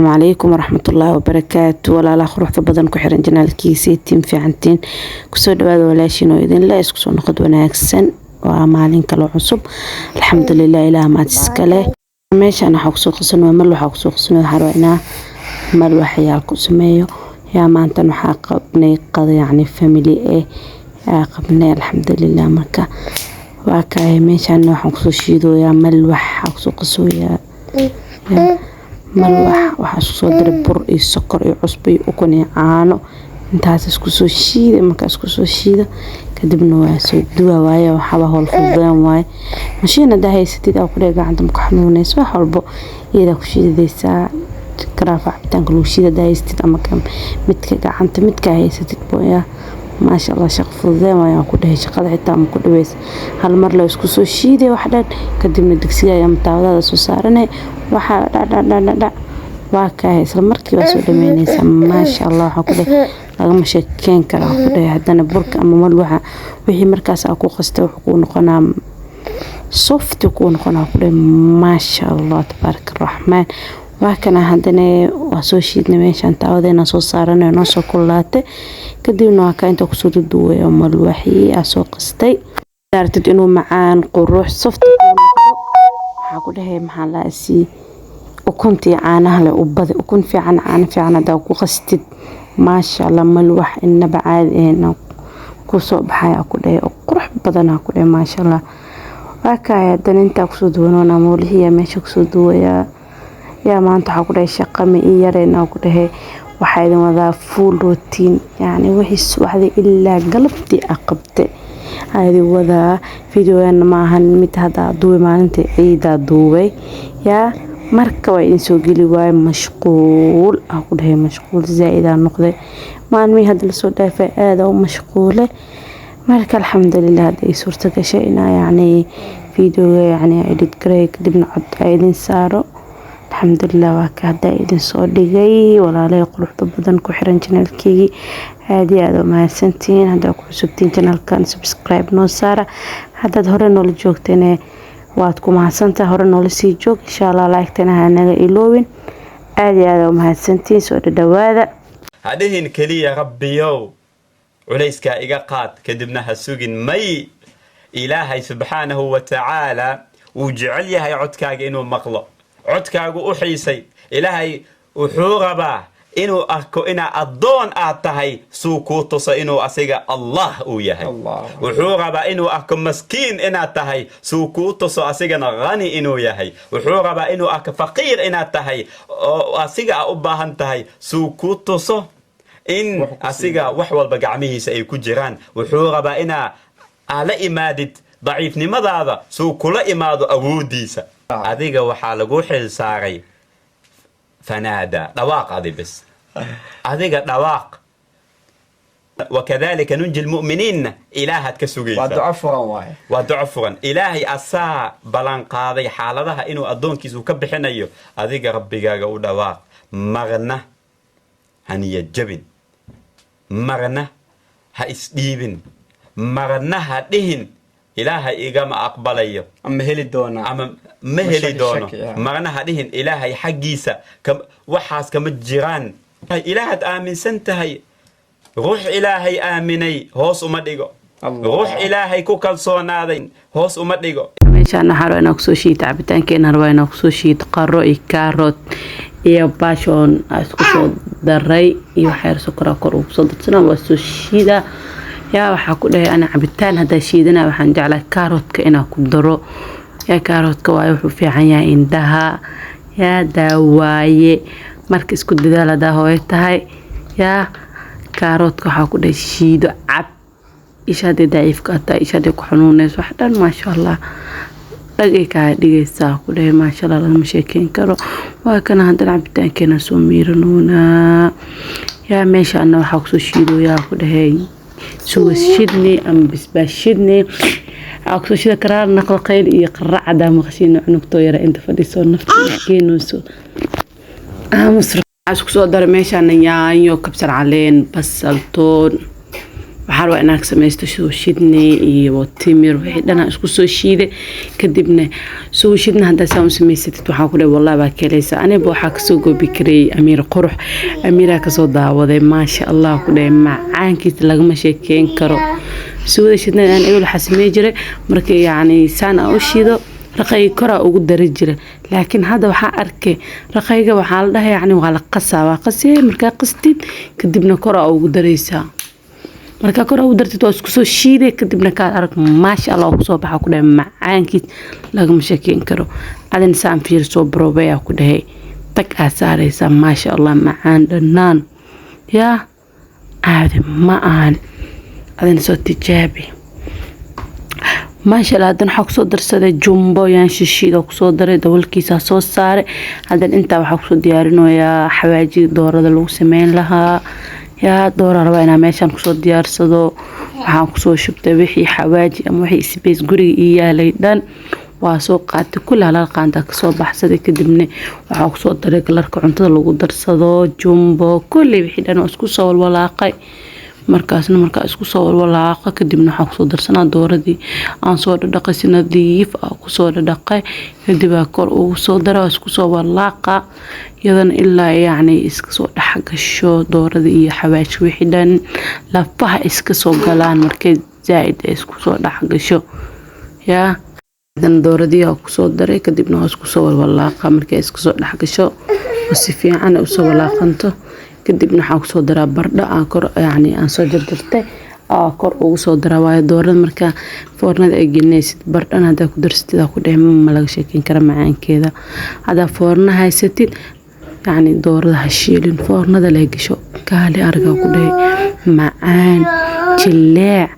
السلام عليكم ورحمة الله وبركاته. ولا لا خروح بدن كحرن جنال كيسي تيم في عنتين كسود بعد ولا شيء نويدين لا يسكسون ناخد وناكسن ومالين كلو عصب الحمد لله إله ما تسكله ماشي أنا حقسو قسن وملو حقسو قسن حروينا ملو حيالكو سميو يا ما أنت نحاق قضي يعني فاميلي إيه قبنا الحمد لله مركا وكاي ماشي أنا حقسو شيدو يا ملو حقسو قسو يا ملوح waxaa soo diray bur iyo sokor iyo cusbo iyo ukun iyo caano intaas isku soo shiiday marka isku soo shiido kadibna waa soo duwa waaye waxa howl fududaan waaye mashiina dahaysatid oo kale gacanta ku xanuunayso wax walbo iyada ku shiidaysaa karaafa cabitaanka lagu shiida dahaysatid ama midka gacanta midka haysatid booya ما شاء الله شق فضيان ويا كده شقة حتى ما كده بس هالمرة لو اسكو سو شيدي واحدة قدمنا الدكسية يوم تعوض هذا سوسارنا واحد لا واكاهي سلمركي بس ودميني ما شاء الله حكده رغم شكين كلا كده هدنا برك أما ملوحة وهي مركز أكو قصته وحكون قنام صفت يكون قنام كده ما شاء الله تبارك الرحمن وكان هندنا وسوشيدنا ماشان تعوضنا سوسارنا نصو كلاته kadibna waa ka inta ku soo duduway oo malwaxii soo qastay daartid inuu macaan quruux soft waxa ku dhahay maxaa la si ukuntii caanaha la u badi ukun fiican caana fiican hada ku qastid ma sha Allah malwax inaba caadi ku soo baxay ku dhahay qurux badan ku dhahay ma sha Allah waa ka hadan inta ku soo duwanoona moolihiya meesha ku soo duwaya yaa maanta waxa ku dhahay shaqami yareena ku dhahay waxay wada full routine يعني وحش واحد إلا قلبتي أقبت هذه وذا فيديو أنا معهن مت هذا دوي ما أنت عيدا دوي يا مركب إنسو قلي واي مشغول أقول هي مشغول زائدة النقطة ما أنمي هذا الصوت هذا ومشغولة مركب الحمد لله هذا صورتك شيئنا يعني فيديو يعني عيد كريك دبنا عد عيدين سارو الحمد لله وكهدا إذن صدقي ولا لا يقول بدن كحرن channelكي هذه ما سنتين هذا كسبتين channel كان سبسكرايب نو سارة هذا هورا نول جوجتنا واتكم حسنت هورا نول سي جوج إن شاء الله لايكتنا هنجا إلوين هذه ما سنتين سود دواذا هذه كلية ربيو وليس كإيقاقات كدبناها سوقين مي إلهي سبحانه وتعالى وجعليها يعدكاق إنه مقلق codkaagu u xiisay ilaahay wuxuu rabaa inuu arko ina adoon aad tahay suu ku tuso inuu asiga Allah uu yahay wuxuu rabaa inuu arko maskiin inaad tahay suu ku tuso asigana qani inuu yahay wuxuu rabaa inuu arko faqiir inaad tahay oo asiga u baahan tahay suu ku tuso in asiga wax walba gacmihiisa ay ku jiraan wuxuu rabaa ina ala imaadid daciifnimadaada suu kula imaado awoodiisa adiga waxaa lagu xil saaray fanaada dhawaaq adi bas adiga dhawaaq وكذلك ننجي المؤمنين إلهك كسوجيسا ودعفرا إلهي أسا بلان قاضي حالها إنه أدون كيسو كبحنايو أذيك ربي جاو دواق مرنا هني الجبن مرنا هإسديبن مرنا هدهن إلهي إجامة أقبليه مهلي دونا مهلي دونا مرنا هدهن إلهي حقيسة كم وحاس كم الجيران إلهي آمن سنتهي روح إلهي آمني هوس أمديجو روح إلهي كوكل صونادين هوس أمديجو meeshaan waxaan rabaa inaan kusoo shiito cabitaankeena rabaa inaan kusoo shiito qaro iyo kaarot iyo baashoon isku soo daray iyo waxyar sokor kor ugu soo darsanaa waa soo shiida yaa waxaa ku dhahay ana cabitaan hadaa shiidana waxaan jeclahay kaarotka inaan ku daro yaa kaarotka waa wuxuu fiican yahay indhaha yaa daawaaye marka isku dadaal hadaa hooyo tahay yaa kaarotka waxaa ku dhahay shiido cab ishaade daciifka ata ishaade ku xanuunayso wax dhan ma sha Allah dhagay ka dhigaysaa ku dhahay ma sha Allah lama sheekeyn karo waa kana hadda cabitaankeena soo miiranoona yaa meeshaan waxa ku soo shiido yaa ku dhahay soo shidni am bisbaashidni أقصد شيء كرار نقل قيل يقرع عدم مخشين عنك طيرة أنت فديسون نفتح كينوسو مصر عشان صدر ماشي أنا يو كبسر علين بس الطون waxaa rabaa inaad samaysto soo shidnay iyo timir wixii dhan isku soo shiiday kadibna soo shidna hadda saa u samaysatid waxaa ku dhahay wallahi baa keelaysa aniga waxaa kasoo goobi karay Amiir Qurux Amiira kasoo daawaday maasha Allah ku dhahay macaankiisa lagama sheekeyn karo soo shidnay aan ewl xasamay jiray markii yaani sana u shiido raqay kora ugu dari jiray laakiin hadda waxaa arkay raqayga waxaa la dhahay yaani waa la qasaa qasay markaa qastid kadibna kora ugu dareysaa marka kor u dartid waa isku soo shiiday kadibna ka arag maasha Allah ku soo baxa ku dhahay macaankiis laga mashakiin karo adan saan fiir soo broobaya ku dhahay tag asaaraysa maasha Allah macaan dhanaan ya aad ma aan adan soo tijaabi maasha Allah adan xaq soo darsaday jumbo yaan shishiida ku soo daray dawalkiisa soo saaray adan inta waxa ku soo diyaarinayaa xawaaji doorada lagu sameyn lahaa يا دور ربنا ماشان كسو ديار صدو waxaan ku soo shubtay wixii xawaaji ama wixii space guriga ii yaalay dhan waa soo qaatay kullu hal qaanta ka soo baxsaday kadibna waxaan ku soo daray kalarka cuntada lagu darsado jumbo kulli wixii dhan isku soo walaaqay markaas isku soo walaaqa kadibna waxaan ku soo darsanaa dooradii aan soo dhaqay si nadiif ah ku soo dhaqay kadib kor ugu soo daraa isku soo walaaqa yadan ilaa yaani iska soo dhaxgasho dooradii iyo xawaaji wixii dhan lafaha iska soo galaan markay zaid isku soo dhaxgasho ya dan dooradii ku soo daray kadibna isku soo walaaqa markay iska soo dhaxgasho si fiican u soo walaaqanto kadibna waxaan ku soo daraa bardho aan kor yaani aan soo jarjartay kor ugu soo daraa waayo doorada marka foornada ay gelinaysid bardhana hada ku darsatid ku dhahay ma laga sheekin kara macaankeeda hada foorna haysatid يعني دور هالشيلين فورنا ذا لاقشوا قال أرجع كده معان جلاع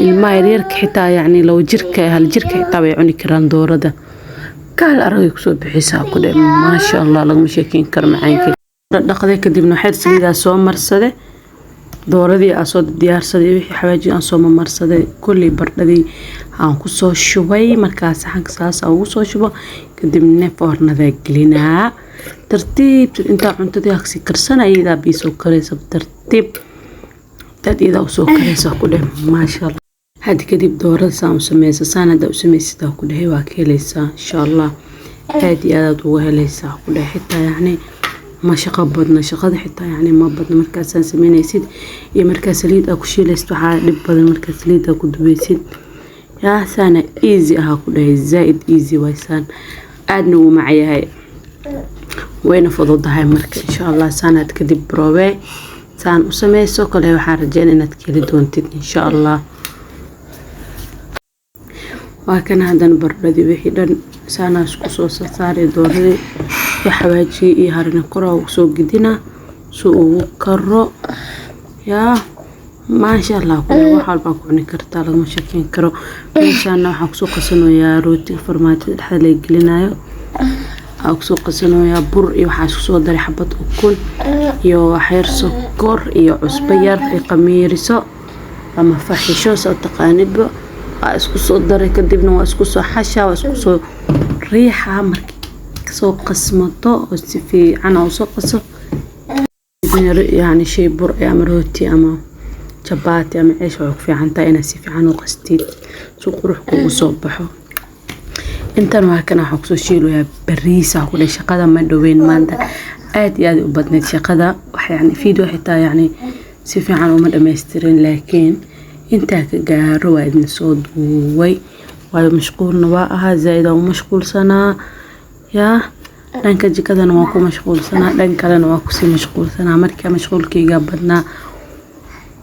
الماء يرك حتى يعني لو جرك هالجرك حتى بيعني كران دور ده قال أرجع يكسب بحساب كده ما شاء الله لو مش يكين كرم معين كده دقة كده بنو حد سيدا سوى مرصدة دور ذي أصود ديار صدي وحي حواجي أصوم مرصدة كل برد ذي عن كسو شوي مركز حق ساس أو كسو شوي كده من فورنا ذا قلنا ترتيب انت cuntada aksi karsanayda biiso kareysa tartiib dad ida soo kareysa ku dheh ma sha Allah had kadib doorada saan sameeyay sanada u sameeyay ku dheh waa keenaysa insha Allah aad iyo aad ugu helaysa ku dheh xitaa yaani ma shaqo badna shaqada xitaa yaani ma badna markaas aan sameynaysid iyo markaas saliid ku shiilaysto waxa dib badan markaas saliid ku dubaysid yaa sana easy ah ku dheh zaid easy waysan aadna uu macayahay وين فضلتها مركز إن شاء الله سنة كذب بروبي سان وسميسو كله وحرجين إن تكلي دونتين إن شاء الله وكان هذا بردي وحيدا سنة سكسو صاري دوري يحواجي يهارن كرة وسوق جدنا سوق كرو يا ما شاء الله كل واحد بكون كرتال مشاكين كرو إنسان حق سوق سنو يا روتي فرمات الحلي قلنايو أو سوق سنو يا بر يوحش سو دري حبة أكل يو حير سكر يو عصبير في قميرسو لما فحشو سو تقانب اسكو سو دري كدبنا واسكو سو حشا واسكو سو ريحة مركي سو قسمتو وسفي عنا وسو قسو يعني شي بر يا مروتي أما جباتي أما عيش وعقفي عنتا إنا سيفي عنو قستيد سو قروحكو وصوبحو intan waa kana xog soo shiilo ya bariisa ku leh shaqada ma dhaweyn maanta aad iyo aad u badneed shaqada wax yani fiido xitaa yani si fiican uma dhameystirin laakiin inta ka gaaro waa idin soo duway waayo mashquulna waa aha zaid oo mashquulsanaa ya dhanka jikadana waa ku mashquulsanaa dhan kalena waa ku si mashquulsanaa markaa mashquulkayga badnaa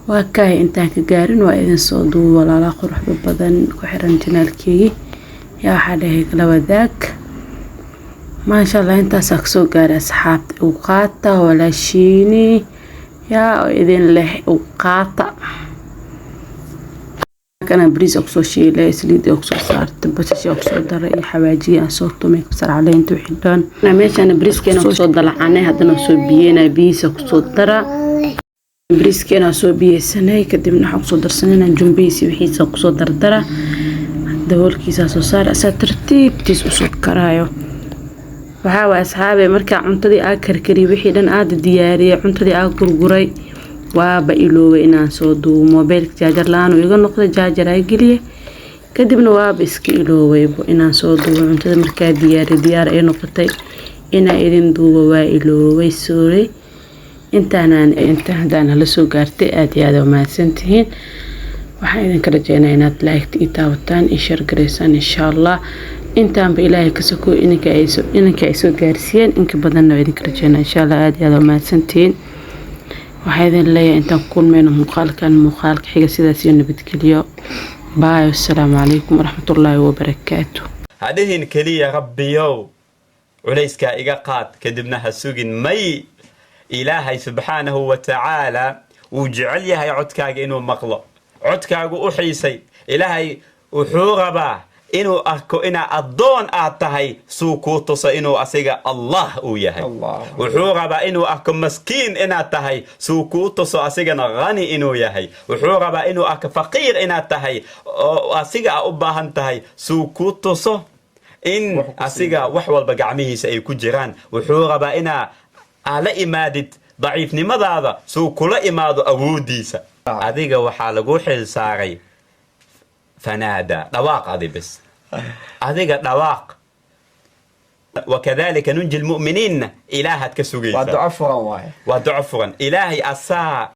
waa kaay inta ka gaarin waa idin soo duway walaala quruxda badan ku xiran janaalkii يا حدا هيك لوداك ما شاء الله انت ساكسو قال أصحاب وقاطة ولا شيني يا إذن له وقاطة كان بريز أقصو شي لا سليد أقصو صارت بس شي أقصو دري حواجي أصوتو ميكسر عليه انتو حدان أنا ماشي أنا بريز كان أقصو ضلعاني هذا نفسو بينا بيس أقصو درا بريز كان أقصو بيسناي كدبنا أقصو درسنين جنبيسي وحيس أقصو دردرة daboolkiisa soo saar asa tartiibtiis u soo karaayo waxa waa asxaabe marka cuntadii aan karkari wixii dhan aad diyaariyay cuntadii aan gurguray waaba iloobay inaan soo duubo mobeylka jaajar la-aan uu iga noqday jaajar aa geliye kadibna waaba iska iloowaybo inaan soo duubo cuntada markaa diyaar ay noqotay inaa idin duubo waa ilooway sorry inta haddaan hala soo gaartay aad iyo aad mahadsantihiin waxaan idinka rajeynaa inaad like ii taabataan ii share gareysaan insha allah intaanba ilaahay ka soko inanka ay soo gaarsiiyeen inka badanna waa idinka rajeynaa insha allah aad iyo aad mahadsantihiin waxaa idin leeyahay intaan ku kulmayno muuqaalka xiga sidaas iyo nabadgelyo باي والسلام عليكم ورحمة الله وبركاته. هذه كلية ربيو وليس كإيقاقات كدبناها سوقين مي إلهي سبحانه وتعالى وجعليها يعدكاق إنو مقلق عدكاق أحيسي إلهي وحوربا إنو أكو إنا الضون آتهي سوكوتوس إنو أسيغا الله أويهي وحوربا إنو أكو مسكين إنا تهي سوكوتوس أسيغا غني إنو يهي وحوربا إنو أكو فقير إنا تهي أسيغا أباهن تهي سوكوتوس إن أسيغا وحوال بقعميه سأيكو جيران وحوربا إنا على إمادة ضعيف نماذا هذا سوكولا إمادة أوديسا أذيغا وحالقو حل ساري فنادى دواق هذه بس هذه دواق وكذلك ننجي المؤمنين إلهك كسوغيسا ودعفرا إلهي أسا